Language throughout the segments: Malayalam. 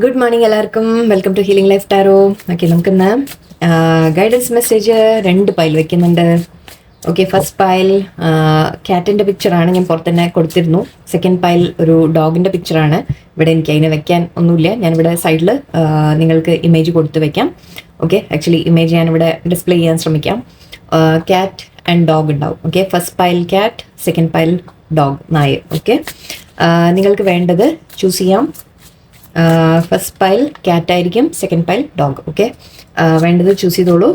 ഗുഡ് മോർണിംഗ് എല്ലാവർക്കും. Welcome to healing life tarot. Okay, നമുക്കിന്ന് ഗൈഡൻസ് മെസ്സേജ് 2 പൈൽ വെക്കുന്നുണ്ട്. ഓക്കെ, ഫസ്റ്റ് പൈൽ ക്യാറ്റിൻ്റെ പിക്ചറാണ്, ഞാൻ പുറത്തുതന്നെ കൊടുത്തിരുന്നു. സെക്കൻഡ് പൈൽ ഒരു ഡോഗിൻ്റെ പിക്ചറാണ്. ഇവിടെ എനിക്ക് അതിനെ വെക്കാൻ ഒന്നുമില്ല, ഞാനിവിടെ സൈഡിൽ നിങ്ങൾക്ക് ഇമേജ് കൊടുത്ത് വെക്കാം. ഓക്കെ, ആക്ച്വലി ഇമേജ് ഞാനിവിടെ ഡിസ്പ്ലേ ചെയ്യാൻ ശ്രമിക്കാം. ക്യാറ്റ് ആൻഡ് ഡോഗ് ഉണ്ടാവും. Okay, first pile cat, second pile dog, നായ. ഓക്കെ, നിങ്ങൾക്ക് വേണ്ടത് ചൂസ് ചെയ്യാം. ഫസ്റ്റ് പൈൽ ക്യാറ്റ് ആയിരിക്കും, സെക്കൻഡ് പൈൽ ഡോഗ്. ഓക്കെ, വേണ്ടത് ചൂസ് ചെയ്തോളൂ.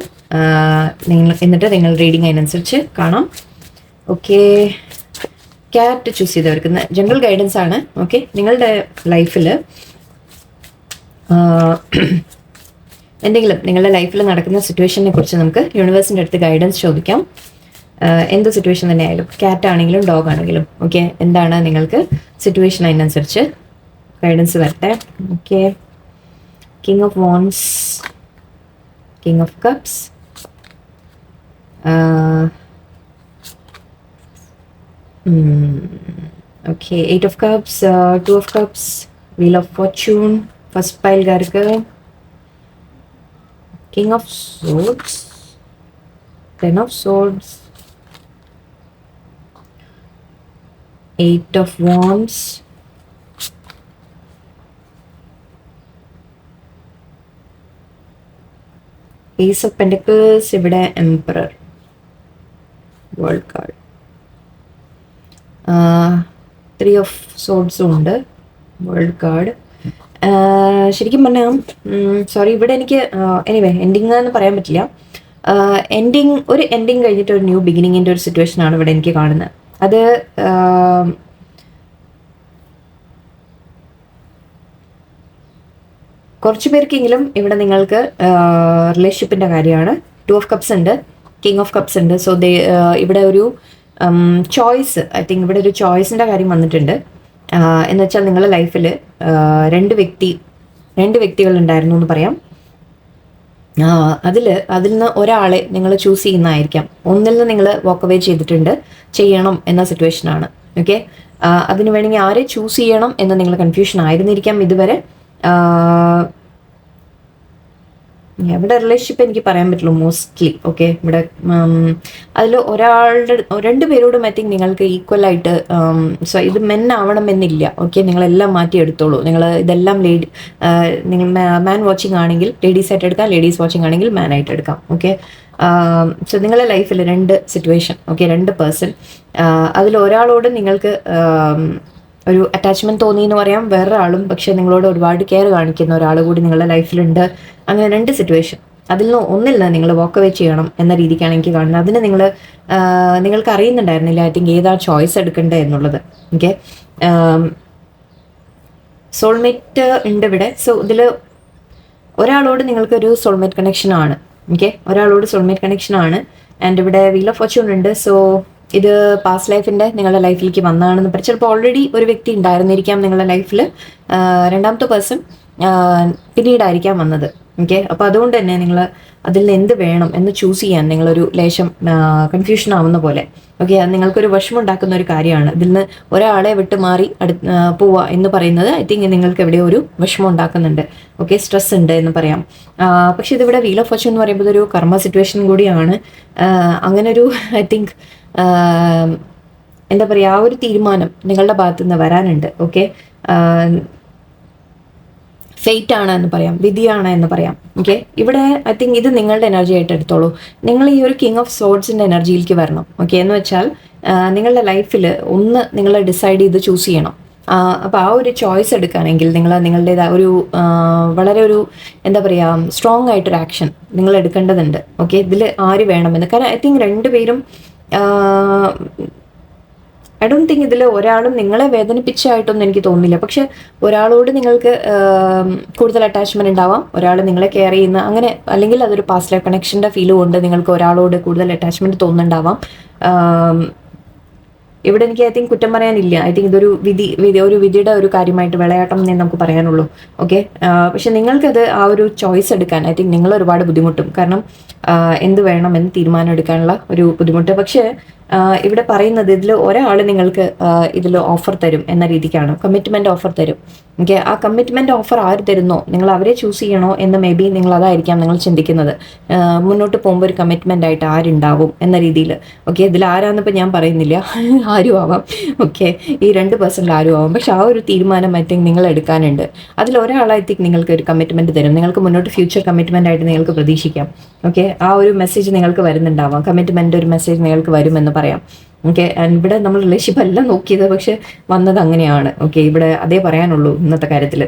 എന്നിട്ട് നിങ്ങൾ റീഡിങ് അതിനനുസരിച്ച് കാണാം. ഓക്കെ, ക്യാറ്റ് ചൂസ് ചെയ്തവർക്ക് ജനറൽ ഗൈഡൻസ് ആണ്. ഓക്കെ, നിങ്ങളുടെ ലൈഫിൽ എന്തെങ്കിലും നിങ്ങളുടെ ലൈഫിൽ നടക്കുന്ന സിറ്റുവേഷനെ കുറിച്ച് നമുക്ക് യൂണിവേഴ്സിൻ്റെ അടുത്ത് ഗൈഡൻസ് ചോദിക്കാം. എന്ത് സിറ്റുവേഷൻ തന്നെ ആയാലും, ക്യാറ്റ് ആണെങ്കിലും ഡോഗ് ആണെങ്കിലും. ഓക്കെ, എന്താണ് നിങ്ങൾക്ക് സിറ്റുവേഷൻ അതിനനുസരിച്ച് ഗൈഡൻസ് വരട്ടെ. Okay, king of wands, king of cups, okay, 8 of cups, 2 of cups, wheel of fortune. First പൈൽകാർക്ക് king of swords, 10 of swords, 8 of wands, Ace of Pentacles, ഇവിടെ Emperor, വേൾഡ് കാർഡ്, 3 ഓഫ് സോർഡ്സും ഉണ്ട്, വേൾഡ് കാർഡ്. ശരിക്കും പറഞ്ഞാൽ സോറി, ഇവിടെ എനിക്ക് എനിവേ എൻഡിങ് എന്ന് പറയാൻ പറ്റില്ല. ഒരു എൻഡിങ് കഴിഞ്ഞിട്ട് ഒരു ന്യൂ ബിഗിനിങ്ങിൻ്റെ ഒരു സിറ്റുവേഷനാണ് ഇവിടെ എനിക്ക് കാണുന്നത്. അത് കുറച്ച് പേർക്കെങ്കിലും ഇവിടെ നിങ്ങൾക്ക് റിലേഷൻഷിപ്പിൻ്റെ കാര്യമാണ്. 2 ഓഫ് കപ്സ് ഉണ്ട്, കിങ് ഓഫ് കപ്സ് ഉണ്ട്. സോ ഇവിടെ ഒരു ചോയ്സ്, ഐ തിങ്ക് ഇവിടെ ഒരു ചോയ്സിൻ്റെ കാര്യം വന്നിട്ടുണ്ട്. എന്ന് വെച്ചാൽ നിങ്ങളുടെ ലൈഫിൽ രണ്ട് വ്യക്തികൾ ഉണ്ടായിരുന്നു എന്ന് പറയാം. അതിൽ നിന്ന് ഒരാളെ നിങ്ങൾ ചൂസ് ചെയ്യുന്നതായിരിക്കാം. ഒന്നിൽ നിന്ന് നിങ്ങൾ വാക്ക് അവേ ചെയ്യണം എന്ന സിറ്റുവേഷനാണ്. ഓക്കെ, അതിന് വേണമെങ്കിൽ ആരെ ചൂസ് ചെയ്യണം എന്ന് നിങ്ങൾ കൺഫ്യൂഷൻ ആയിരുന്നിരിക്കാം ഇതുവരെ. ഇവിടെ റിലേഷൻഷിപ്പ് എനിക്ക് പറയാൻ പറ്റുള്ളൂ മോസ്റ്റ്ലി. ഓക്കെ, ഇവിടെ അതിൽ രണ്ട് പേരോടും ഐ തിങ്ക് നിങ്ങൾക്ക് ഈക്വലായിട്ട്, സോ ഇത് മെൻ ആവണമെന്നില്ല. ഓക്കെ, നിങ്ങളെല്ലാം മാറ്റിയെടുത്തോളൂ. ഇതെല്ലാം നിങ്ങൾ മാൻ വാച്ചിങ് ആണെങ്കിൽ ലേഡീസ് ആയിട്ട് എടുക്കാം, ലേഡീസ് വാച്ചിങ് ആണെങ്കിൽ മാൻ ആയിട്ട് എടുക്കാം. ഓക്കെ, സോ നിങ്ങളുടെ ലൈഫിൽ 2 സിറ്റുവേഷൻ, ഓക്കെ, 2 പേഴ്സൺ. അതിൽ ഒരാളോട് നിങ്ങൾക്ക് ഒരു അറ്റാച്ച്മെന്റ് തോന്നി എന്ന് പറയാം, വേറൊരാളും പക്ഷെ നിങ്ങളോട് ഒരുപാട് കെയർ കാണിക്കുന്ന ഒരാൾ കൂടി നിങ്ങളുടെ ലൈഫിലുണ്ട്. അങ്ങനെ 2 സിറ്റുവേഷൻ. അതിൽ നിന്ന് ഒന്നില്ല നിങ്ങൾ വാക്ക് അവേ ചെയ്യണം എന്ന രീതിക്കാണ് എനിക്ക് കാണുന്നത്. അതിന് നിങ്ങൾക്ക് അറിയുന്നുണ്ടായിരുന്നില്ല ഐ തിങ്ക് ഏതാ ചോയ്സ് എടുക്കേണ്ടത് എന്നുള്ളത്. ഓക്കെ, സോൾമേറ്റ് ഉണ്ട് ഇവിടെ. സോ ഇതിൽ ഒരാളോട് നിങ്ങൾക്കൊരു സോൾമേറ്റ് കണക്ഷൻ ആണ്. ഓക്കെ, ഒരാളോട് സോൾമേറ്റ് കണക്ഷൻ ആണ്. ആൻഡ് ഇവിടെ വീൽ ഓഫ് ഫോർച്യൂൺ ഉണ്ട്. സോ ഇത് പാസ്റ്റ് ലൈഫിൻ്റെ നിങ്ങളുടെ ലൈഫിലേക്ക് വന്നതാണെന്ന് പറയും. ചിലപ്പോൾ ഓൾറെഡി ഒരു വ്യക്തി ഉണ്ടായിരുന്നിരിക്കാം നിങ്ങളുടെ ലൈഫിൽ, രണ്ടാമത്തെ പേഴ്സൺ പിന്നീടായിരിക്കാം വന്നത്. ഓക്കെ, അപ്പോൾ അതുകൊണ്ട് തന്നെ നിങ്ങൾ അതിൽ നിന്ന് എന്ത് വേണം എന്ന് ചൂസ് ചെയ്യാൻ നിങ്ങളൊരു ലേശം കൺഫ്യൂഷൻ ആവുന്ന പോലെ. ഓക്കെ, അത് നിങ്ങൾക്കൊരു വിഷമം ഉണ്ടാക്കുന്ന ഒരു കാര്യമാണ്. ഇതിൽ നിന്ന് ഒരാളെ വിട്ട് മാറി പോവുക എന്ന് പറയുന്നത് ഐ തിങ്ക് നിങ്ങൾക്ക് എവിടെയോ ഒരു വിഷമം ഉണ്ടാക്കുന്നുണ്ട്. ഓക്കെ, സ്ട്രെസ് ഉണ്ട് എന്ന് പറയാം. പക്ഷെ ഇതിവിടെ വീൽ ഓഫ് ഫോർച്യൂൺ എന്ന് പറയുമ്പോൾ ഒരു കർമ്മ സിറ്റുവേഷൻ കൂടിയാണ്. അങ്ങനെ ഒരു ഐ തിങ്ക് എന്താ പറയുക, ആ ഒരു തീരുമാനം നിങ്ങളുടെ ഭാഗത്തു നിന്ന് വരാനുണ്ട്. ഓക്കെ, ഫെയ്റ്റ് ആണ് എന്ന് പറയാം, വിധിയാണ് എന്ന് പറയാം. ഓക്കെ, ഇവിടെ ഐ തിങ്ക് ഇത് നിങ്ങളുടെ എനർജി ആയിട്ട് എടുത്തോളൂ. നിങ്ങൾ ഈ ഒരു കിങ് ഓഫ് സോർഡ്സിൻ്റെ എനർജിയിലേക്ക് വരണം. ഓക്കെ, എന്ന് വെച്ചാൽ നിങ്ങളുടെ ലൈഫിൽ നിങ്ങൾ ഡിസൈഡ് ചെയ്ത് ചൂസ് ചെയ്യണം. അപ്പോൾ ആ ഒരു ചോയ്സ് എടുക്കുകയാണെങ്കിൽ നിങ്ങളുടേതായ ഒരു വളരെ ഒരു എന്താ പറയുക സ്ട്രോങ് ആയിട്ടൊരു ആക്ഷൻ നിങ്ങൾ എടുക്കേണ്ടതുണ്ട്. ഓക്കെ, ഇതിൽ ആര് വേണമെന്ന്. കാരണം ഐ തിങ്ക് 2 പേരും ഐ ഡോണ്ട് തിങ്ക് ഇതിൽ ഒരാളും നിങ്ങളെ വേദനിപ്പിച്ചായിട്ടൊന്നും എനിക്ക് തോന്നുന്നില്ല. പക്ഷെ ഒരാളോട് നിങ്ങൾക്ക് കൂടുതൽ അറ്റാച്ച്മെന്റ് ഉണ്ടാവാം, ഒരാൾ നിങ്ങളെ കെയർ ചെയ്യുന്ന അങ്ങനെ, അല്ലെങ്കിൽ അതൊരു പാസ്റ്റ് ലൈഫ് കണക്ഷൻ്റെ ഫീലും കൊണ്ട് നിങ്ങൾക്ക് ഒരാളോട് കൂടുതൽ അറ്റാച്ച്മെന്റ് തോന്നുന്നുണ്ടാവാം. ഇവിടെ എനിക്ക് ഐ തിങ്ക് കുറ്റം പറയാനില്ല. ഐ തിങ്ക് ഇതൊരു വിധിയുടെ ഒരു കാര്യമായിട്ട് വിളയാട്ടം എന്നേ നമുക്ക് പറയാനുള്ളൂ. ഓക്കെ, പക്ഷെ നിങ്ങൾക്കത് ആ ഒരു ചോയ്സ് എടുക്കാൻ ഐ തിങ്ക് നിങ്ങൾ ഒരുപാട് ബുദ്ധിമുട്ടും. കാരണം എന്ത് വേണം എന്ന് തീരുമാനം എടുക്കാനുള്ള ഒരു ബുദ്ധിമുട്ട്. പക്ഷേ ഇവിടെ പറയുന്നത് ഇതിൽ ഒരാൾ നിങ്ങൾക്ക് ഇതിൽ ഓഫർ തരും എന്ന രീതിക്കാണ്, കമ്മിറ്റ്മെന്റ് ഓഫർ തരും. ഓക്കെ, ആ കമ്മിറ്റ്മെന്റ് ഓഫർ ആര് തരുന്നോ നിങ്ങൾ അവരെ ചൂസ് ചെയ്യണോ എന്ന് മേ ബി നിങ്ങൾ അതായിരിക്കാം നിങ്ങൾ ചിന്തിക്കുന്നത്. മുന്നോട്ട് പോകുമ്പോൾ ഒരു കമ്മിറ്റ്മെന്റ് ആയിട്ട് ആരുണ്ടാവും എന്ന രീതിയിൽ. ഓക്കെ, ഇതിൽ ആരാന്നിപ്പോൾ ഞാൻ പറയുന്നില്ല, ആരും ആവാം. ഓക്കെ, ഈ 2% ആരും ആവാം. പക്ഷെ ആ ഒരു തീരുമാനം ഐ തിങ്ക് നിങ്ങൾ എടുക്കാനുണ്ട്. അതിൽ ഒരാൾ ഐ തിങ്ക് നിങ്ങൾക്ക് ഒരു കമ്മിറ്റ്മെന്റ് തരും, നിങ്ങൾക്ക് മുന്നോട്ട് ഫ്യൂച്ചർ കമ്മിറ്റ്മെന്റ് ആയിട്ട് നിങ്ങൾക്ക് പ്രതീക്ഷിക്കാം. ഓക്കെ, ആ ഒരു മെസ്സേജ് നിങ്ങൾക്ക് വരുന്നുണ്ടാവാം, കമ്മിറ്റ്മെന്റ് ഒരു മെസ്സേജ് നിങ്ങൾക്ക് വരുമെന്ന് പറയാം. ഓക്കെ, ഇവിടെ നമ്മൾ റിലേഷൻഷിപ്പ് അല്ല നോക്കിയത്, പക്ഷെ വന്നത് അങ്ങനെയാണ്. ഓക്കെ, ഇവിടെ അതേ പറയാനുള്ളൂ ഇന്നത്തെ കാര്യത്തിൽ.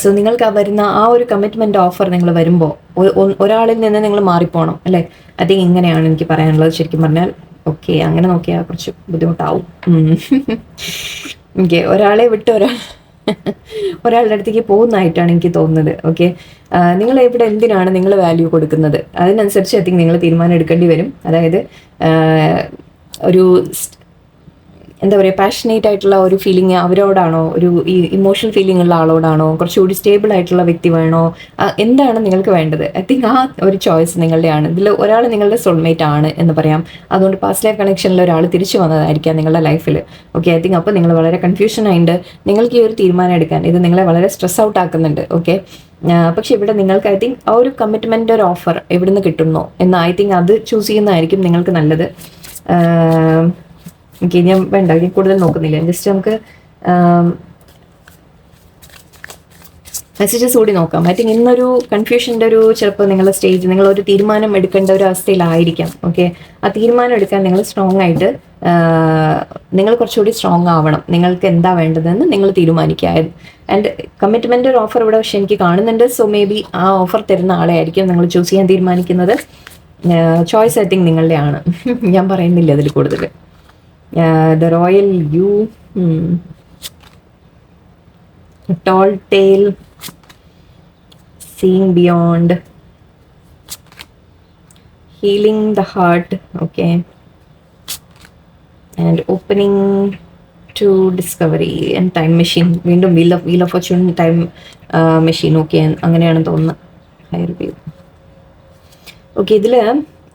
സോ നിങ്ങൾക്ക് വരുന്ന ആ ഒരു കമ്മിറ്റ്മെന്റ് ഓഫർ നിങ്ങൾ വരുമ്പോൾ ഒരാളിൽ നിന്ന് നിങ്ങൾ മാറിപ്പോണം അല്ലേ? ഐ തിങ്ക് ഇങ്ങനെയാണ് എനിക്ക് പറയാനുള്ളത് ശരിക്കും പറഞ്ഞാൽ. ഓക്കെ, അങ്ങനെ നോക്കിയാൽ കുറച്ച് ബുദ്ധിമുട്ടാവും. ഓക്കെ, ഒരാളെ വിട്ട് ഒരാളുടെ അടുത്തേക്ക് പോകുന്നതായിട്ടാണ് എനിക്ക് തോന്നുന്നത്. ഓക്കെ, നിങ്ങൾ ഇവിടെ എന്തിനാണ് നിങ്ങൾ വാല്യൂ കൊടുക്കുന്നത് അതിനനുസരിച്ച് ഐ തിങ്ക് നിങ്ങൾ തീരുമാനം എടുക്കേണ്ടി വരും. അതായത് ഒരു എന്താ പറയുക, പാഷനേറ്റ് ആയിട്ടുള്ള ഒരു ഫീലിംഗ് അവരോടാണോ, ഒരു ഈ ഇമോഷണൽ ഫീലിംഗ് ഉള്ള ആളോടാണോ, കുറച്ചുകൂടി സ്റ്റേബിൾ ആയിട്ടുള്ള വ്യക്തി വേണോ, എന്താണ് നിങ്ങൾക്ക് വേണ്ടത്? ഐ തിങ്ക് ആ ഒരു ചോയ്സ് നിങ്ങളുടെയാണ്. ഇതിൽ ഒരാൾ നിങ്ങളുടെ സോൾമേറ്റ് ആണ് എന്ന് പറയാം. അതുകൊണ്ട് പാസ്റ്റ് ലൈഫ് കണക്ഷനിൽ ഒരാൾ തിരിച്ചു വന്നതായിരിക്കാം നിങ്ങളുടെ ലൈഫിൽ. ഓക്കെ, ഐ തിങ്ക് അപ്പോൾ നിങ്ങൾ വളരെ കൺഫ്യൂഷൻ ആയിട്ട് നിങ്ങൾക്ക് ഈ ഒരു തീരുമാനം എടുക്കാൻ ഇത് നിങ്ങളെ വളരെ സ്ട്രെസ് ഔട്ട് ആക്കുന്നുണ്ട്. ഓക്കെ, പക്ഷെ ഇവിടെ നിങ്ങൾക്ക് ഐ തിങ്ക് ആ ഒരു കമ്മിറ്റ്മെൻ്റ് ഒരു ഓഫർ എവിടുന്ന് കിട്ടുന്നോ എന്ന് ഐ തിങ്ക് അത് ചൂസ് ചെയ്യുന്നതായിരിക്കും നിങ്ങൾക്ക് നല്ലത്. ഓക്കെ, ഞാൻ വേണ്ട, ഞാൻ കൂടുതൽ നോക്കുന്നില്ല. ജസ്റ്റ് നമുക്ക് മെസ്സേജസ് കൂടി നോക്കാം. ഐ തിങ്ക് ഇന്നൊരു കൺഫ്യൂഷൻ്റെ ഒരു ചിലപ്പോൾ നിങ്ങളുടെ സ്റ്റേജ്, നിങ്ങളൊരു തീരുമാനം എടുക്കേണ്ട ഒരു അവസ്ഥയിലായിരിക്കാം. ഓക്കെ, ആ തീരുമാനം എടുക്കാൻ നിങ്ങൾ സ്ട്രോങ് ആയിട്ട് നിങ്ങൾ കുറച്ചുകൂടി സ്ട്രോങ് ആവണം. നിങ്ങൾക്ക് എന്താ വേണ്ടതെന്ന് നിങ്ങൾ തീരുമാനിക്കുക. ആൻഡ് കമ്മിറ്റ്മെൻ്റ് ഒരു ഓഫർ ഇവിടെ പക്ഷെ എനിക്ക് കാണുന്നുണ്ട്. സോ മേ ബി ആ ഓഫർ തരുന്ന ആളെ ആയിരിക്കും നിങ്ങൾ ചൂസ് ചെയ്യാൻ തീരുമാനിക്കുന്നത്. ചോയ്സ് ഐ തിങ്ക് നിങ്ങളുടെ ആണ്. ഞാൻ പറയുന്നില്ല അതിൽ കൂടുതൽ. The royal you, tall tale, seeing beyond, healing the heart, okay, and opening to discovery and time machine. വീണ്ടും wheel of fortune, time machine. Okay, അങ്ങനെയാണ് തോന്നുന്നത്. Higher view. ഓക്കെ, ഇതിൽ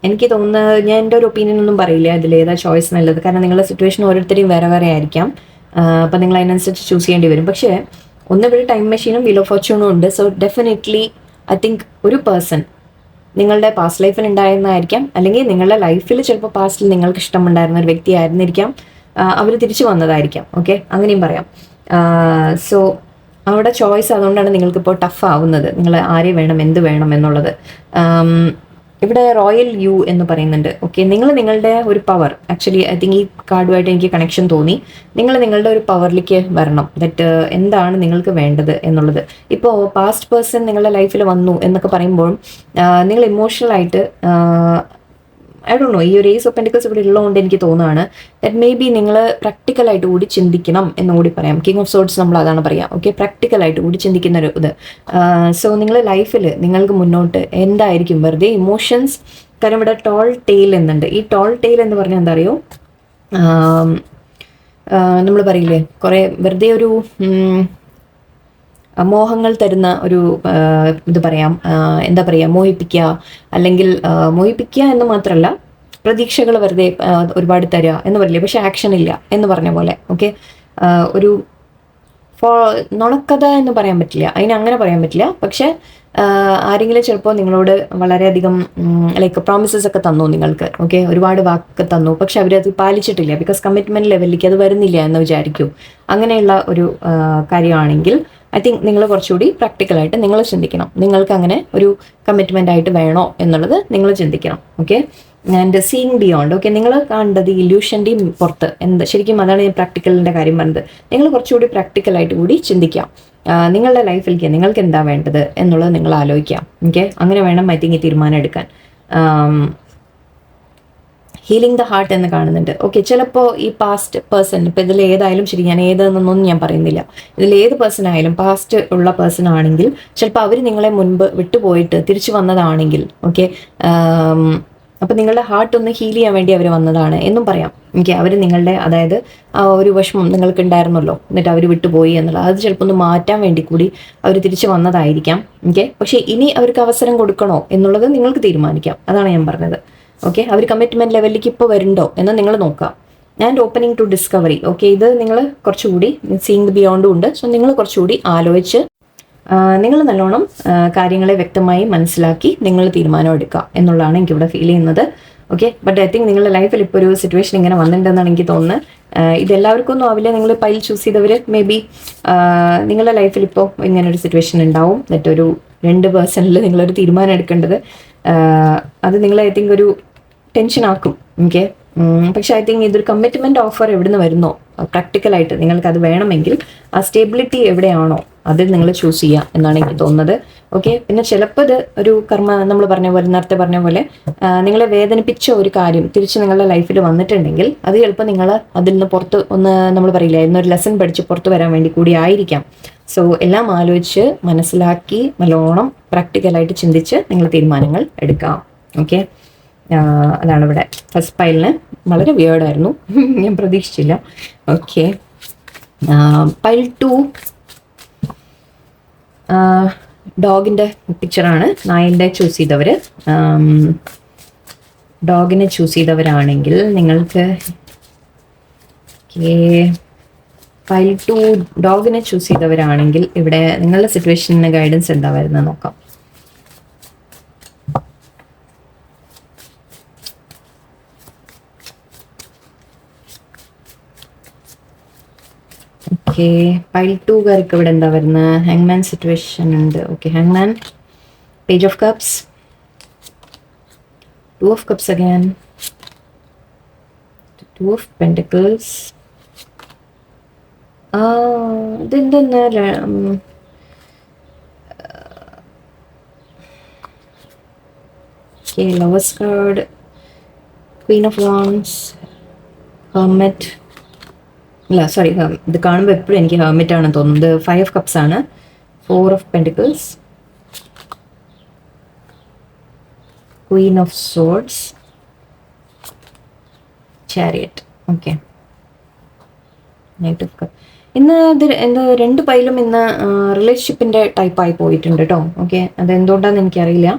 എനിക്ക് തോന്നുന്നത്, ഞാൻ എൻ്റെ ഒരു ഒപ്പീനിയൻ ഒന്നും പറയില്ല ഇതിൽ ഏതാ ചോയ്സ് നല്ലത്. കാരണം നിങ്ങളുടെ സിറ്റുവേഷൻ ഓരോരുത്തരെയും വേറെ വേറെ ആയിരിക്കാം. അപ്പം നിങ്ങൾ അതിനനുസരിച്ച് ചൂസ് ചെയ്യേണ്ടി വരും. പക്ഷേ ഒന്നിവിടെ ടൈം മെഷീനും വീൽ ഓഫ് ഫോർച്യൂണും ഉണ്ട്. സോ ഡെഫിനറ്റ്ലി ഐ തിങ്ക് ഒരു പേഴ്സൺ നിങ്ങളുടെ പാസ്റ്റ് ലൈഫിൽ ഉണ്ടായിരുന്നതായിരിക്കാം, അല്ലെങ്കിൽ നിങ്ങളുടെ ലൈഫിൽ ചിലപ്പോൾ പാസ്റ്റിൽ നിങ്ങൾക്ക് ഇഷ്ടമുണ്ടായിരുന്ന ഒരു വ്യക്തി ആയിരുന്നിരിക്കാം, അവർ തിരിച്ചു വന്നതായിരിക്കാം. ഓക്കെ, അങ്ങനെയും പറയാം. സോ അവിടെ ചോയ്സ് അതുകൊണ്ടാണ് നിങ്ങൾക്കിപ്പോൾ ടഫ് ആവുന്നത്, നിങ്ങൾ ആരെ വേണം എന്ത് വേണം എന്നുള്ളത്. ഇവിടെ റോയൽ യു എന്ന് പറയുന്നുണ്ട്. ഓക്കെ, നിങ്ങൾ നിങ്ങളുടെ ഒരു പവർ, ആക്ച്വലി ഐ തിങ്ക് ഈ കാർഡുമായിട്ട് എനിക്ക് കണക്ഷൻ തോന്നി. നിങ്ങൾ നിങ്ങളുടെ ഒരു പവറിലേക്ക് വരണം. ദറ്റ് എന്താണ് നിങ്ങൾക്ക് വേണ്ടത് എന്നുള്ളത്. ഇപ്പോൾ പാസ്റ്റ് പേഴ്സൺ നിങ്ങളുടെ ലൈഫിൽ വന്നു എന്നൊക്കെ പറയുമ്പോൾ നിങ്ങൾ ഇമോഷണലായിട്ട് ഐ ഡോണ്ട് നോ, ഈ ഒരു ഏസ് ഓഫ് പെന്റിക്കിൾസ് ഇവിടെ ഉള്ളതുകൊണ്ട് എനിക്ക് തോന്നുകയാണ് ദാറ്റ് മേ ബി നിങ്ങൾ പ്രാക്ടിക്കലായിട്ട് കൂടി ചിന്തിക്കണം എന്നുകൂടി പറയാം. കിങ് ഓഫ് സോർഡ്സ് നമ്മൾ അതാണ് പറയാം. ഓക്കെ, പ്രാക്ടിക്കലായിട്ട് കൂടി ചിന്തിക്കുന്ന ഒരു ഇത്. സോ നിങ്ങളുടെ ലൈഫിൽ നിങ്ങൾക്ക് മുന്നോട്ട് എന്തായിരിക്കും, വെറുതെ ഇമോഷൻസ്. കാരണം ഇവിടെ ടോൾ ടെയിൽ എന്നുണ്ട്. ഈ ടോൾ ടെയിൽ എന്ന് പറഞ്ഞാൽ എന്താ അറിയോ, നമ്മൾ പറയില്ലേ കുറേ വെറുതെ ഒരു മോഹങ്ങൾ തരുന്ന ഒരു ഇത് പറയാം, എന്താ പറയുക, മോഹിപ്പിക്കുക. അല്ലെങ്കിൽ മോഹിപ്പിക്കുക എന്ന് മാത്രമല്ല, പ്രതീക്ഷകൾ വെറുതെ ഒരുപാട് തരിക എന്ന് പറയില്ലേ, പക്ഷെ ആക്ഷൻ ഇല്ല എന്ന് പറഞ്ഞ പോലെ. ഓക്കെ, ഒരു നുണക്കഥ എന്ന് പറയാൻ പറ്റില്ല, അങ്ങനെ പറയാൻ പറ്റില്ല. പക്ഷെ ആരെങ്കിലും ചിലപ്പോൾ നിങ്ങളോട് വളരെയധികം ലൈക്ക് പ്രോമിസസ് ഒക്കെ തന്നു നിങ്ങൾക്ക്. ഓക്കെ, ഒരുപാട് വാക്ക് തന്നു, പക്ഷെ അവരത് പാലിച്ചിട്ടില്ല. ബിക്കോസ് കമ്മിറ്റ്മെന്റ് ലെവലിലേക്ക് അത് വരുന്നില്ല എന്ന് വിചാരിക്കും. അങ്ങനെയുള്ള ഒരു കാര്യമാണെങ്കിൽ ഐ തിങ്ക് നിങ്ങൾ കുറച്ചുകൂടി പ്രാക്ടിക്കലായിട്ട് നിങ്ങൾ ചിന്തിക്കണം. നിങ്ങൾക്ക് അങ്ങനെ ഒരു കമ്മിറ്റ്മെൻ്റ് ആയിട്ട് വേണോ എന്നുള്ളത് നിങ്ങൾ ചിന്തിക്കണം. Okay, and seeing beyond. Okay, നിങ്ങൾ കണ്ടത് ഇല്യൂഷൻ്റെയും പുറത്ത് ശരിക്കും അതാണ് ഞാൻ പ്രാക്ടിക്കലിൻ്റെ കാര്യം പറഞ്ഞത്. നിങ്ങൾ കുറച്ചുകൂടി പ്രാക്ടിക്കലായിട്ട് കൂടി ചിന്തിക്കാം. നിങ്ങളുടെ ലൈഫിലേക്ക് നിങ്ങൾക്ക് എന്താ വേണ്ടത് എന്നുള്ളത് നിങ്ങൾ ആലോചിക്കാം. ഓക്കെ, അങ്ങനെ വേണം ഐ തിങ്ക് ഈ തീരുമാനം എടുക്കാൻ. ഹീലിംഗ് ദ ഹാർട്ട് എന്ന് കാണുന്നുണ്ട്. ഓക്കെ, ചിലപ്പോൾ ഈ പാസ്റ്റ് പേഴ്സൺ, ഇപ്പോൾ ഇതിൽ ഏതായാലും ശരി, ഞാൻ ഏതെന്നൊന്നും ഞാൻ പറയുന്നില്ല, ഇതിൽ ഏത് പേഴ്സൺ ആയാലും പാസ്റ്റ് ഉള്ള പേഴ്സൺ ആണെങ്കിൽ ചിലപ്പോൾ അവർ നിങ്ങളെ മുൻപ് വിട്ടുപോയിട്ട് തിരിച്ചു വന്നതാണെങ്കിൽ, ഓക്കെ, അപ്പം നിങ്ങളുടെ ഹാർട്ട് ഒന്ന് ഹീൽ ചെയ്യാൻ വേണ്ടി അവർ വന്നതാണ് എന്നും പറയാം. ഓക്കെ, അവർ നിങ്ങളുടെ, അതായത് ആ ഒരു വിഷമം നിങ്ങൾക്ക് ഉണ്ടായിരുന്നല്ലോ, എന്നിട്ട് അവർ വിട്ടുപോയി എന്നുള്ളത്, അത് ചിലപ്പോൾ ഒന്ന് മാറ്റാൻ വേണ്ടി കൂടി അവർ തിരിച്ചു വന്നതായിരിക്കാം. ഓക്കെ, പക്ഷേ ഇനി അവർക്ക് അവസരം കൊടുക്കണോ എന്നുള്ളത് നിങ്ങൾക്ക് തീരുമാനിക്കാം. അതാണ് ഞാൻ പറഞ്ഞത്. ഓക്കെ, അവർ കമ്മിറ്റ്മെൻറ്റ് ലെവലിലേക്ക് ഇപ്പോൾ വരുന്നുണ്ടോ എന്ന് നിങ്ങൾ നോക്കുക. And opening to discovery. Okay, ഇത് നിങ്ങൾ കുറച്ചുകൂടി സീയിങ് ബിയോണ്ടും ഉണ്ട്. സോ നിങ്ങൾ കുറച്ചുകൂടി ആലോചിച്ച് നിങ്ങൾ നല്ലോണം കാര്യങ്ങളെ വ്യക്തമായി മനസ്സിലാക്കി നിങ്ങൾ തീരുമാനം എടുക്കുക എന്നുള്ളതാണ് എനിക്കിവിടെ ഫീൽ ചെയ്യുന്നത്. ഓക്കെ, ബട്ട് ഐ തിങ്ക് നിങ്ങളുടെ ലൈഫിൽ ഇപ്പോൾ ഒരു സിറ്റുവേഷൻ ഇങ്ങനെ വന്നിട്ടുണ്ടെന്നാണ് എനിക്ക് തോന്നുന്നത്. ഇതെല്ലാവർക്കും ഒന്നും ആവില്ല. നിങ്ങൾ പൈൽ ചൂസ് ചെയ്തവർ മേ ബി നിങ്ങളുടെ ലൈഫിൽ ഇപ്പോൾ ഇങ്ങനെ ഒരു സിറ്റുവേഷൻ ഉണ്ടാവും. എന്നിട്ട് ഒരു 2% നിങ്ങളൊരു തീരുമാനം എടുക്കേണ്ടത് അത് നിങ്ങൾ ഐ തിങ്ക് ഒരു ടെൻഷൻ ആക്കും. ഓക്കെ, പക്ഷെ ഐ തിങ്ക് ഇതൊരു കമ്മിറ്റ്മെൻറ്റ് ഓഫർ എവിടെ നിന്ന് വരുന്നോ, പ്രാക്ടിക്കലായിട്ട് നിങ്ങൾക്ക് അത് വേണമെങ്കിൽ ആ സ്റ്റേബിലിറ്റി എവിടെയാണോ അതിൽ നിങ്ങൾ ചൂസ് ചെയ്യുക എന്നാണ് എനിക്ക് തോന്നുന്നത്. ഓക്കെ, പിന്നെ ചിലപ്പോൾ ഇത് ഒരു നമ്മൾ പറഞ്ഞ പോലെ, നേരത്തെ പറഞ്ഞ പോലെ നിങ്ങളെ വേദനിപ്പിച്ച ഒരു കാര്യം തിരിച്ച് നിങ്ങളുടെ ലൈഫിൽ വന്നിട്ടുണ്ടെങ്കിൽ അത് ചിലപ്പോൾ നിങ്ങൾ അതിൽ നിന്ന് പുറത്ത് നമ്മൾ പറയില്ല, എന്നൊരു ലെസൺ പഠിച്ച് പുറത്ത് വരാൻ വേണ്ടി കൂടി ആയിരിക്കാം. സോ എല്ലാം ആലോചിച്ച് മനസ്സിലാക്കി നല്ലോണം പ്രാക്ടിക്കലായിട്ട് ചിന്തിച്ച് നിങ്ങൾ തീരുമാനങ്ങൾ എടുക്കാം. ഓക്കെ, അതാണ് ഇവിടെ ഫസ്റ്റ് പൈലിന് വളരെ വിയേർഡായിരുന്നു, ഞാൻ പ്രതീക്ഷിച്ചില്ല. Okay, pile 2 ഡോഗിൻ്റെ പിക്ചറാണ്. നായിൻ്റെ ചൂസ് ചെയ്തവർ, ഡോഗിനെ ചൂസ് ചെയ്തവരാണെങ്കിൽ നിങ്ങൾക്ക് പൈൽ 2 ഡോഗിനെ ചൂസ് ചെയ്തവരാണെങ്കിൽ ഇവിടെ നിങ്ങളുടെ സിറ്റുവേഷന് ഗൈഡൻസ് എന്താ വരുന്നത് നോക്കാം. ഓക്കെ, പൈൽ 2കാർക്ക് ഇവിടെ എന്താ വരുന്നത്? ഹാങ്മാൻ സിറ്റുവേഷൻ ഉണ്ട്. ഓക്കെ, ഹാങ്മാൻ, page of cups, 2 of cups again, 2 of pentacles. ഇതെന്തെന്ന് lovers card, queen of wands, hermit. ഇല്ല, സോറി, ഇത് കാണുമ്പോൾ എപ്പോഴും എനിക്ക് ഹെർമിറ്റ് ആണെന്ന് തോന്നുന്നത്. 5 ഓഫ് കപ്സ് ആണ്, 4 of pentacles, Queen of swords, chariot. Okay, knight of cup. ഇന്ന് ഇത് എന്താ 2 പൈലും ഇന്ന് റിലേഷൻഷിപ്പിൻ്റെ ടൈപ്പായി പോയിട്ടുണ്ട് കേട്ടോ. ഓക്കെ, അതെന്തുകൊണ്ടാണെന്ന് എനിക്കറിയില്ല.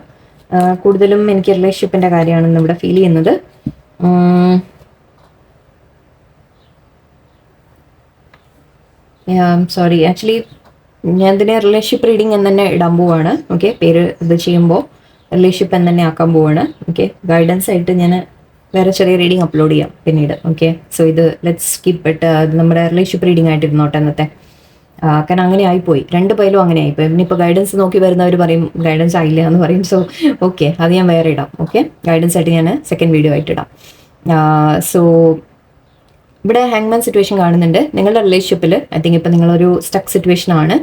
കൂടുതലും എനിക്ക് റിലേഷൻഷിപ്പിൻ്റെ കാര്യമാണെന്ന് ഇവിടെ ഫീൽ ചെയ്യുന്നത്. സോറി, ആക്ച്വലി ഞാൻ ഇതിനെ റിലേഷൻഷിപ്പ് റീഡിങ് എന്ന് തന്നെ ഇടാൻ പോവാണ്. ഓക്കെ, പേര് ഇത് ചെയ്യുമ്പോൾ റിലേഷൻഷിപ്പ് എന്ന് തന്നെ ആക്കാൻ പോവാണ്. ഓക്കെ, ഗൈഡൻസ് ആയിട്ട് ഞാൻ വേറെ ചെറിയ റീഡിങ് അപ്ലോഡ് ചെയ്യാം പിന്നീട്. ഓക്കെ, സോ ഇത് ലെറ്റ്സ് കീപ്പ് ഇട്ട് നമ്മുടെ റിലേഷൻഷിപ്പ് റീഡിങ് ആയിട്ട് ഇരുന്നോട്ടെ എന്നത്തെ. കാരണം അങ്ങനെ ആയിപ്പോയി, 2 പൈലും അങ്ങനെ ആയിപ്പോയി. ഇനിയിപ്പോൾ ഗൈഡൻസ് നോക്കി വരുന്നവർ പറയും ഗൈഡൻസ് ആയില്ല എന്ന് പറയും. സോ ഓക്കെ, അത് ഞാൻ വേറെ ഇടാം. ഓക്കെ, ഗൈഡൻസ് ആയിട്ട് ഞാൻ സെക്കൻഡ് വീഡിയോ ആയിട്ട് ഇടാം. സോ ഇവിടെ ഹാങ്മാൻ സിറ്റുവേഷൻ കാണുന്നുണ്ട്. നിങ്ങളുടെ റിലേഷൻഷിപ്പിൽ ഐ തിങ്ക് ഇപ്പം നിങ്ങളൊരു സ്റ്റക്ക് സിറ്റുവേഷൻ ആണ്.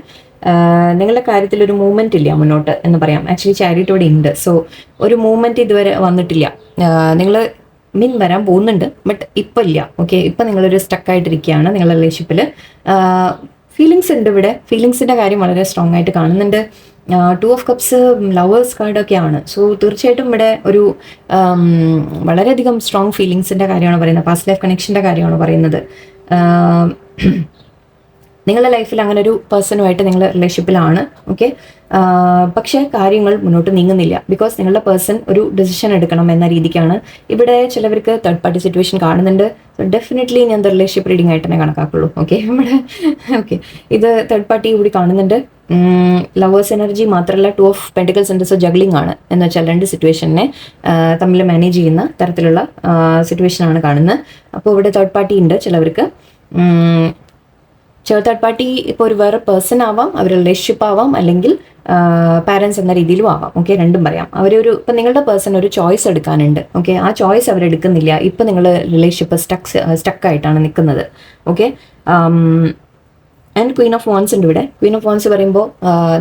നിങ്ങളുടെ കാര്യത്തിൽ ഒരു മൂവ്മെൻറ്റ് ഇല്ല മുന്നോട്ട് എന്ന് പറയാം. ആക്ച്വലി ചാരിറ്റി ഇവിടെ ഉണ്ട്. സോ ഒരു മൂവ്മെൻറ്റ് ഇതുവരെ വന്നിട്ടില്ല. നിങ്ങൾ വരാൻ പോകുന്നുണ്ട്, ബട്ട് ഇപ്പം ഇല്ല. ഓക്കെ, ഇപ്പം നിങ്ങളൊരു സ്റ്റക്കായിട്ടിരിക്കുകയാണ് നിങ്ങളുടെ റിലേഷൻഷിപ്പിൽ. ഫീലിങ്സ് ഉണ്ട് ഇവിടെ. ഫീലിങ്സിൻ്റെ കാര്യം വളരെ സ്ട്രോങ് ആയിട്ട് കാണുന്നുണ്ട്. 2 ഓഫ് കപ്സ് ലവേഴ്സ് കാർഡൊക്കെയാണ്. സോ തീർച്ചയായിട്ടും ഇവിടെ ഒരു വളരെയധികം സ്ട്രോങ് ഫീലിങ്സിൻ്റെ കാര്യമാണ് പറയുന്നത്. പാസ്റ്റ് ലൈഫ് കണക്ഷൻ്റെ കാര്യമാണ് പറയുന്നത്. നിങ്ങളുടെ ലൈഫിൽ അങ്ങനെ ഒരു പേഴ്സണുമായിട്ട് നിങ്ങൾ റിലേഷൻഷിപ്പിലാണ്. ഓക്കെ, പക്ഷേ കാര്യങ്ങൾ മുന്നോട്ട് നീങ്ങുന്നില്ല. ബിക്കോസ് നിങ്ങളുടെ പേഴ്സൺ ഒരു ഡിസിഷൻ എടുക്കണം എന്ന രീതിക്കാണ്. ഇവിടെ ചിലവർക്ക് തേർഡ് പാർട്ടി സിറ്റുവേഷൻ കാണുന്നുണ്ട്. സോ ഡെഫിനറ്റ്ലി ഞാൻ റിലേഷൻഷിപ്പ് റീഡിംഗ് ആയിട്ട് തന്നെ കണക്കാക്കുള്ളൂ. ഓക്കെ, നമ്മുടെ ഓക്കെ, ഇത് തേർഡ് പാർട്ടി കൂടി കാണുന്നുണ്ട്. ലവേഴ്സ് എനർജി മാത്രമല്ല 2 ഓഫ് പെൻറ്റിക്കിൾസ് ഉണ്ട്. സോ ജഗ്ലിംഗ് ആണ് എന്ന് വെച്ചാൽ 2 സിറ്റുവേഷനെ തമ്മിൽ മാനേജ് ചെയ്യുന്ന തരത്തിലുള്ള സിറ്റുവേഷനാണ് കാണുന്നത്. അപ്പോൾ ഇവിടെ തേർഡ് പാർട്ടി ഉണ്ട് ചിലവർക്ക്. തേർഡ് പാർട്ടി ഇപ്പോൾ ഒരു വേറെ പേഴ്സൺ ആവാം, അവർ റിലേഷൻഷിപ്പ് ആവാം, അല്ലെങ്കിൽ പാരൻസ് എന്ന രീതിയിലും ആവാം. ഓക്കെ, രണ്ടും പറയാം. ഇപ്പം നിങ്ങളുടെ പേഴ്സൺ ഒരു ചോയ്സ് എടുക്കാനുണ്ട്. ഓക്കെ, ആ ചോയ്സ് അവരെടുക്കുന്നില്ല. ഇപ്പം നിങ്ങൾ റിലേഷൻഷിപ്പ് സ്റ്റക്കായിട്ടാണ് നിൽക്കുന്നത്. Okay, and queen of wands ഉണ്ട് ഇവിടെ. ക്വീൻ ഓഫ് വാൺസ് പറയുമ്പോൾ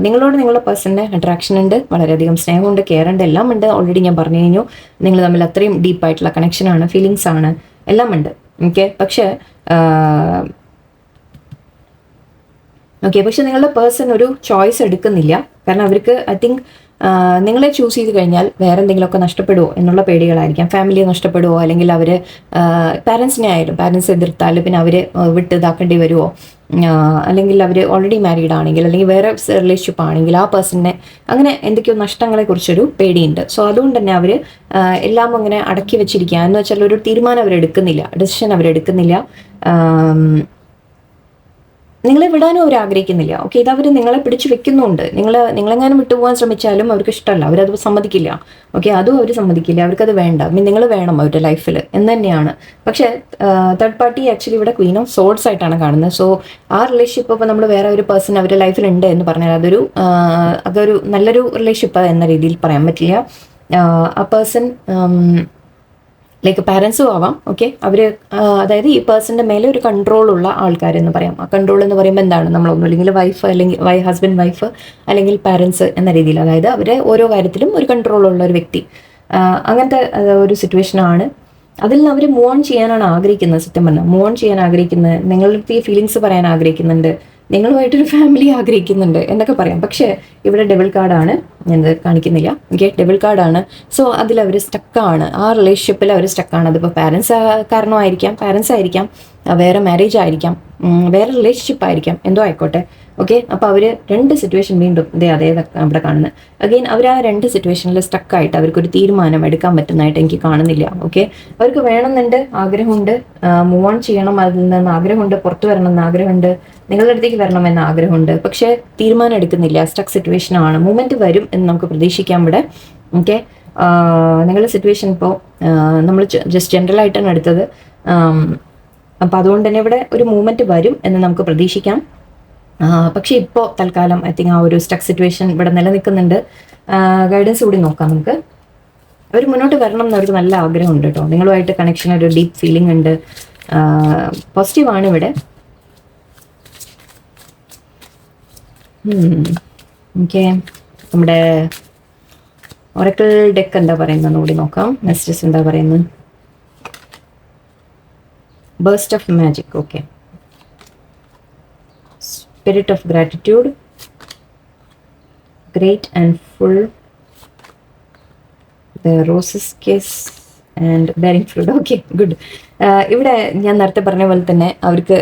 നിങ്ങളോട് നിങ്ങളുടെ പേഴ്സണിൻ്റെ അട്രാക്ഷൻ ഉണ്ട്, വളരെയധികം സ്നേഹമുണ്ട്, കെയർ ഉണ്ട്, എല്ലാം ഉണ്ട്. ഓൾറെഡി ഞാൻ പറഞ്ഞു കഴിഞ്ഞു, നിങ്ങൾ തമ്മിൽ അത്രയും ഡീപ്പായിട്ടുള്ള കണക്ഷനാണ്, ഫീലിങ്സ് ആണ്, എല്ലാം ഉണ്ട്. ഓക്കെ, പക്ഷേ പക്ഷെ നിങ്ങളുടെ പേഴ്സൺ ഒരു ചോയ്സ് എടുക്കുന്നില്ല. കാരണം അവർക്ക് ഐ തിങ്ക് നിങ്ങളെ ചൂസ് ചെയ്ത് കഴിഞ്ഞാൽ വേറെ എന്തെങ്കിലുമൊക്കെ നഷ്ടപ്പെടുമോ എന്നുള്ള പേടികളായിരിക്കാം. ഫാമിലിയെ നഷ്ടപ്പെടുമോ, അല്ലെങ്കിൽ അവർ പാരൻസിനെ ആയാലും പാരൻസ് എതിർത്താൽ പിന്നെ അവർ വിട്ട് ഇതാക്കേണ്ടി വരുമോ, അല്ലെങ്കിൽ അവർ ഓൾറെഡി മാരീഡ് ആണെങ്കിൽ അല്ലെങ്കിൽ വേറെ റിലേഷൻഷിപ്പ് ആണെങ്കിൽ ആ പേഴ്സണിനെ അങ്ങനെ എന്തൊക്കെയോ നഷ്ടങ്ങളെ കുറിച്ചൊരു പേടിയുണ്ട്. സോ അതുകൊണ്ട് തന്നെ അവർ എല്ലാം അങ്ങനെ അടക്കി വെച്ചിരിക്കുക എന്ന് വെച്ചാൽ ഒരു തീരുമാനം അവരെടുക്കുന്നില്ല, ഡിസിഷൻ അവരെടുക്കുന്നില്ല. നിങ്ങളെ വിടാനും അവർ ആഗ്രഹിക്കുന്നില്ല. ഓക്കെ, ഇത് അവർ നിങ്ങളെ പിടിച്ചു വെക്കുന്നുണ്ട്. നിങ്ങളെങ്ങാനും വിട്ടുപോകാൻ ശ്രമിച്ചാലും അവർക്ക് ഇഷ്ടമല്ല, അവരത് സമ്മതിക്കില്ല. ഓക്കെ, അതും അവർ സമ്മതിക്കില്ല, അവർക്കത് വേണ്ട. നിങ്ങൾ വേണം അവരുടെ ലൈഫിൽ എന്ന് തന്നെയാണ്. പക്ഷേ തേർഡ് പാർട്ടി ആക്ച്വലി ഇവിടെ ക്വീൻ ഓഫ് സോർഡ്സ് ആയിട്ടാണ് കാണുന്നത്. സോ ആ റിലേഷൻഷിപ്പ് ഇപ്പോൾ നമ്മൾ വേറെ ഒരു പേഴ്സൺ അവരുടെ ലൈഫിൽ ഉണ്ട് എന്ന് പറഞ്ഞാൽ അതൊരു നല്ലൊരു റിലേഷൻഷിപ്പ് എന്ന രീതിയിൽ പറയാൻ പറ്റില്ല. ആ പേഴ്സൺ ലൈക്ക് പാരൻസും ആവാം. ഓക്കെ, അവർ അതായത് ഈ പേഴ്സൻ്റെ മേലെ ഒരു കൺട്രോളുള്ള ആൾക്കാരെന്ന് പറയാം. ആ കൺട്രോൾ എന്ന് പറയുമ്പോൾ എന്താണ്, നമ്മളൊന്നും അല്ലെങ്കിൽ വൈഫ് അല്ലെങ്കിൽ ഹസ്ബൻഡ് വൈഫ് അല്ലെങ്കിൽ പാരൻസ് എന്ന രീതിയിൽ, അതായത് അവരെ ഓരോ കാര്യത്തിലും ഒരു കൺട്രോളുള്ള ഒരു വ്യക്തി, അങ്ങനത്തെ ഒരു സിറ്റുവേഷനാണ്. അതിൽ നിന്ന് അവർ മൂവ് ഓൺ ചെയ്യാനാണ് ആഗ്രഹിക്കുന്നത്. സത്യം പറഞ്ഞാൽ മൂവ് ഓൺ ചെയ്യാൻ ആഗ്രഹിക്കുന്നത്, നിങ്ങളുടെ ഈ ഫീലിങ്സ് പറയാൻ ആഗ്രഹിക്കുന്നുണ്ട്, നിങ്ങളുമായിട്ടൊരു ഫാമിലി ആഗ്രഹിക്കുന്നുണ്ട് എന്നൊക്കെ പറയാം. പക്ഷേ ഇവിടെ ഡെവിൾ കാർഡാണ്, ഞാനത് കാണിക്കുന്നില്ല. ഓക്കെ, ഡെവിൾ കാർഡാണ്. സോ അതിലവർ സ്റ്റക്കാണ്, ആ റിലേഷൻഷിപ്പിൽ അവർ സ്റ്റക്കാണ്. അതിപ്പോൾ പാരൻസ് കാരണമായിരിക്കാം, പാരൻസ് ആയിരിക്കാം, വേറെ മാരേജ് ആയിരിക്കാം, വേറെ റിലേഷൻഷിപ്പ് ആയിരിക്കാം, എന്തോ ആയിക്കോട്ടെ. ഓക്കെ, അപ്പോൾ അവർ രണ്ട് സിറ്റുവേഷൻ വീണ്ടും അതേ അവിടെ കാണുന്നത്. അഗെയിൻ അവർ ആ രണ്ട് സിറ്റുവേഷനിൽ സ്റ്റക്കായിട്ട് അവർക്കൊരു തീരുമാനം എടുക്കാൻ പറ്റുന്നതായിട്ട് എനിക്ക് കാണുന്നില്ല. ഓക്കെ, അവർക്ക് വേണമെന്നുണ്ട്, ആഗ്രഹമുണ്ട്, മൂവ് ഓൺ ചെയ്യണം, അതിൽ നിന്ന് ആഗ്രഹമുണ്ട്, പുറത്തു വരണം എന്ന് ആഗ്രഹമുണ്ട്, നിങ്ങളുടെ അടുത്തേക്ക് വരണം എന്ന ആഗ്രഹമുണ്ട്. പക്ഷേ തീരുമാനം എടുക്കുന്നില്ല, സ്റ്റക്ക് സിറ്റുവേഷൻ ആണ്. മൂവ്മെന്റ് വരും എന്ന് നമുക്ക് പ്രതീക്ഷിക്കാം ഇവിടെ. ഓക്കെ, നിങ്ങളുടെ സിറ്റുവേഷൻ ഇപ്പോൾ നമ്മൾ ജസ്റ്റ് ജനറൽ ആയിട്ടാണ് എടുത്തത്. അപ്പം അതുകൊണ്ട് തന്നെ ഇവിടെ ഒരു മൂവ്മെന്റ് വരും എന്ന് നമുക്ക് പ്രതീക്ഷിക്കാം. പക്ഷെ ഇപ്പോൾ തൽക്കാലം ഐ തിങ്ക് ആ ഒരു സ്റ്റക്ക് സിറ്റുവേഷൻ ഇവിടെ നിലനിൽക്കുന്നുണ്ട്. ഗൈഡൻസ് കൂടി നോക്കാം നമുക്ക്. അവർ മുന്നോട്ട് വരണം എന്ന് അവർക്ക് നല്ല ആഗ്രഹമുണ്ട് കേട്ടോ. നിങ്ങളുമായിട്ട് കണക്ഷൻ, ഒരു ഡീപ്പ് ഫീലിംഗ് ഉണ്ട്, പോസിറ്റീവാണ് ഇവിടെ. ഓക്കെ, നമ്മുടെ ഒറക്കിൾ ഡെക്ക് എന്താ പറയുന്നത് കൂടി നോക്കാം. മെസ്സേജസ് എന്താ പറയുന്നത്? Best of magic. Okay, spirit of gratitude, great and full, the roses kiss and bearing fruit. Okay, good. ഇവിടെ ഞാൻ നേരത്തെ പറഞ്ഞ പോലെ തന്നെ അവർക്ക്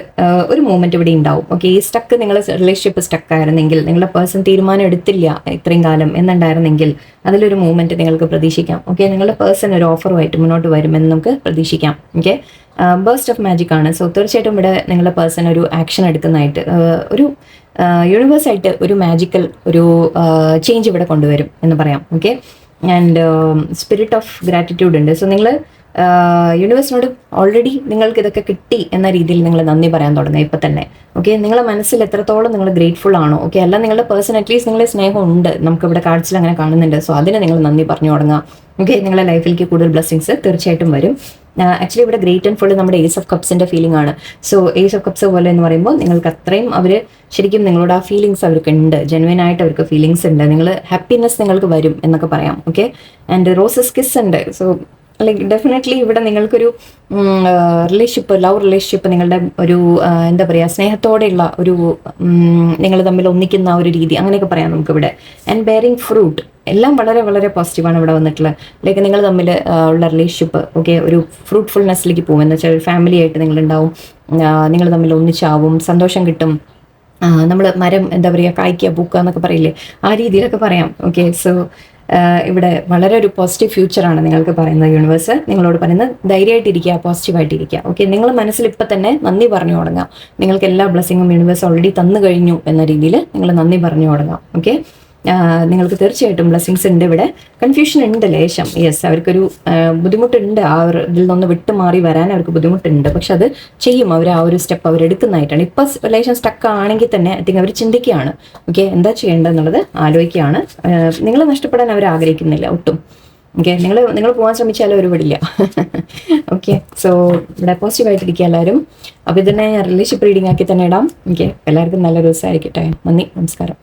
ഒരു മൂമെന്റ് ഇവിടെ ഉണ്ടാവും. ഓക്കെ, ഈ സ്റ്റക്ക്, നിങ്ങളുടെ റിലേഷൻഷിപ്പ് സ്റ്റക്ക് ആയിരുന്നെങ്കിൽ, നിങ്ങളുടെ പേഴ്സൺ തീരുമാനം എടുത്തില്ല ഇത്രയും കാലം എന്നുണ്ടായിരുന്നെങ്കിൽ അതിലൊരു മൂമെന്റ് നിങ്ങൾക്ക് പ്രതീക്ഷിക്കാം. ഓക്കെ, നിങ്ങളുടെ പേഴ്സൺ ഒരു ഓഫറുമായിട്ട് മുന്നോട്ട് വരുമെന്ന് നമുക്ക് പ്രതീക്ഷിക്കാം. ഓക്കെ, ബേസ്റ്റ് ഓഫ് മാജിക് ആണ്. സോ തീർച്ചയായിട്ടും ഇവിടെ നിങ്ങളുടെ പേഴ്സൺ ഒരു ആക്ഷൻ എടുക്കുന്നതായിട്ട്, ഒരു യൂണിവേഴ്സായിട്ട് ഒരു മാജിക്കൽ ഒരു ചേഞ്ച് ഇവിടെ കൊണ്ടുവരും എന്ന് പറയാം. Okay, and spirit of gratitude ഉണ്ട്. സോ നിങ്ങൾ യൂണിവേഴ്സിനോട് ഓൾറെഡി നിങ്ങൾക്ക് ഇതൊക്കെ കിട്ടി എന്ന രീതിയിൽ നിങ്ങൾ നന്ദി പറയാൻ തുടങ്ങുക ഇപ്പം തന്നെ. ഓക്കെ, നിങ്ങളുടെ മനസ്സിൽ എത്രത്തോളം നിങ്ങൾ ഗ്രേറ്റ്ഫുൾ ആണോ, ഓക്കെ, അല്ല നിങ്ങളുടെ പേഴ്സൺ അറ്റ്ലീസ്റ്റ് നിങ്ങളെ സ്നേഹം ഉണ്ട്, നമുക്കിവിടെ കാർഡ്സിൽ അങ്ങനെ കാണുന്നുണ്ട്. സോ അതിന് നിങ്ങൾ നന്ദി പറഞ്ഞു തുടങ്ങുക. ഓക്കെ, നിങ്ങളുടെ ലൈഫിലേക്ക് കൂടുതൽ ബ്ലെസ്സിങ്സ് തീർച്ചയായിട്ടും വരും. ആക്ച്വലി ഇവിടെ ഗ്രേറ്റ് ആൻഡ് ഫുൾ നമ്മുടെ ഏസ് ഓഫ് കപ്സിന്റെ ഫീലിംഗ് ആണ്. സോ ഏസ് ഓഫ് കപ്സ് പോലെ എന്ന് പറയുമ്പോൾ നിങ്ങൾക്ക് അത്രയും അവർ ശരിക്കും നിങ്ങളോട് ആ ഫീലിങ്സ് അവർക്ക് ഉണ്ട്, ജെനുവൻ ആയിട്ട് അവർക്ക് ഫീലിങ്സ് ഉണ്ട്, നിങ്ങൾ ഹാപ്പിനെസ് നിങ്ങൾക്ക് വരും എന്നൊക്കെ പറയാം. ഓക്കെ, ആൻഡ് റോസസ് കിസ് ഉണ്ട്. സോ ലൈക്ക് ഡെഫിനറ്റ്ലി ഇവിടെ നിങ്ങൾക്കൊരു റിലേഷൻഷിപ്പ്, ലവ് റിലേഷൻഷിപ്പ്, നിങ്ങളുടെ ഒരു എന്താ പറയുക, സ്നേഹത്തോടെയുള്ള ഒരു നിങ്ങൾ തമ്മിൽ ഒന്നിക്കുന്ന ഒരു രീതി, അങ്ങനെയൊക്കെ പറയാം നമുക്കിവിടെ. ആൻഡ് ബെയറിങ് ഫ്രൂട്ട്, എല്ലാം വളരെ വളരെ പോസിറ്റീവാണ് ഇവിടെ വന്നിട്ടുള്ളത്. ലൈക്ക് നിങ്ങൾ തമ്മിൽ ഉള്ള റിലേഷൻഷിപ്പ് ഓക്കെ ഒരു ഫ്രൂട്ട്ഫുൾനെസ്സിലേക്ക് പോകും. എന്ന് വെച്ചാൽ ഒരു ഫാമിലി ആയിട്ട് നിങ്ങളുണ്ടാവും, നിങ്ങൾ തമ്മിൽ ഒന്നിച്ചാവും, സന്തോഷം കിട്ടും. നമ്മൾ മരം എന്താ പറയുക, കായ്ക്കുക പൂക്കുക എന്നൊക്കെ പറയില്ലേ, ആ രീതിയിലൊക്കെ പറയാം. ഓക്കെ, സോ ഇവിടെ വളരെ ഒരു പോസിറ്റീവ് ഫ്യൂച്ചറാണ് നിങ്ങൾക്ക് പറയുന്നത് യൂണിവേഴ്സ്. നിങ്ങളോട് പറയുന്നത് ധൈര്യമായിട്ടിരിക്കുക, പോസിറ്റീവായിട്ടിരിക്കുക. ഓക്കെ, നിങ്ങൾ മനസ്സിൽ ഇപ്പം തന്നെ നന്ദി പറഞ്ഞു തുടങ്ങാം. നിങ്ങൾക്ക് എല്ലാ ബ്ലെസ്സിങ്ങും യൂണിവേഴ്സ് ഓൾറെഡി തന്നു കഴിഞ്ഞു എന്ന രീതിയിൽ നിങ്ങൾ നന്ദി പറഞ്ഞു തുടങ്ങാം. ഓക്കെ, നിങ്ങൾക്ക് തീർച്ചയായിട്ടും ബ്ലെസ്സിങ്സ് ഉണ്ട്. ഇവിടെ കൺഫ്യൂഷൻ ഉണ്ട് ലേശം. യെസ്, അവർക്കൊരു ബുദ്ധിമുട്ടുണ്ട്, ആ ഒരു ഇതിൽ നിന്ന് വിട്ടുമാറി വരാൻ അവർക്ക് ബുദ്ധിമുട്ടുണ്ട്. പക്ഷെ അത് ചെയ്യും അവർ, ആ ഒരു സ്റ്റെപ്പ് അവരെടുക്കുന്നതായിട്ടാണ്. ഇപ്പം ലേശം സ്റ്റക്ക് ആണെങ്കിൽ തന്നെ ഐ തിങ്ക് അവർ ചിന്തിക്കുകയാണ്. ഓക്കെ, എന്താ ചെയ്യേണ്ടതെന്നുള്ളത് ആലോചിക്കുകയാണ്. നിങ്ങൾ നഷ്ടപ്പെടാൻ അവർ ആഗ്രഹിക്കുന്നില്ല ഒട്ടും. ഓക്കെ, നിങ്ങൾ പോകാൻ ശ്രമിച്ചാലും അവർ വിടില്ല. ഓക്കെ, സോ ഇവിടെ പോസിറ്റീവായിട്ടിരിക്കുക എല്ലാവരും. അപ്പോൾ ഇതിനെ റിലേഷൻഷിപ്പ് റീഡിംഗ് ആക്കി തന്നെ ഇടാം. ഓക്കെ, എല്ലാവർക്കും നല്ലൊരു ദിവസമായിരിക്കട്ടെ. നന്ദി, നമസ്കാരം.